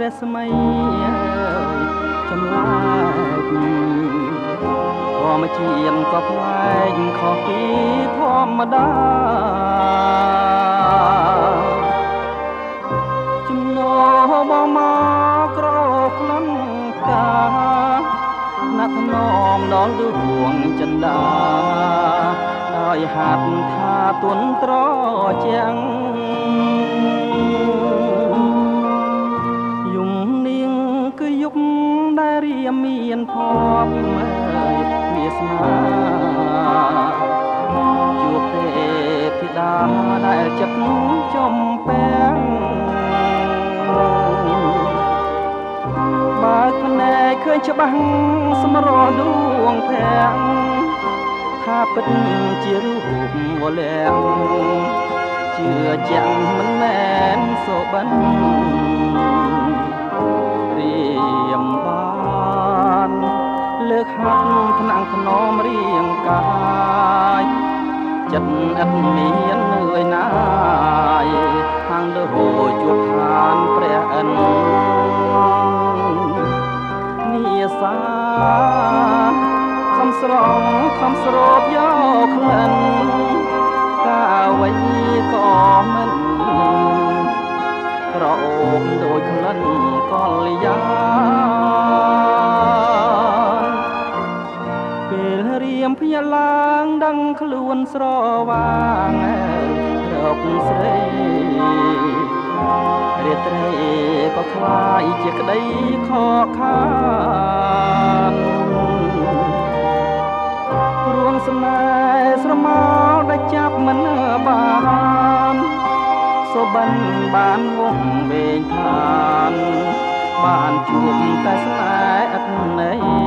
រស្មីចម្លែកធម្មជាតិក៏ប្លែកខុសពីធម្មតាចំណោបងមកក្រក្លំកាណាត់នំដល់ដួងចិន្តាដោយហាត់ថាទុនត្រជាងយំនាងគឺយុគដែលរៀមមានភ័ព្វវាសនាជួបទេពធីតាដែលចិត្តចំពាំងបើភ្នែកឃើញច្បាស់សម្រស់ដួងភាំងថាពិតជារូបវលាំងជឿជាក់មិនមែនសូបិនរៀមបានលើកហាត់ថ្នាំងថ្នមរាងកាយចិត្តឥតមាននឿយណាយខាងលើជួបឋានព្រះឥន្ទនាសាខំស្រងខំស្រោបយកក្លិនកាអ្វីក៏មិនក្រអូបដោយក្លិនកល្យាពេលរៀមភ្ញាក់ឡើងដឹងខ្លួនស្រវាងរកស្រីរាត្រីក៏คล้ายជាក្តីខកខានរួងស្នេហ៍ស្រមោលដែលចាប់មិនបានសូបិនបានវងវែងឋានបានជួបតែស្នេហ៍អត់ន័យ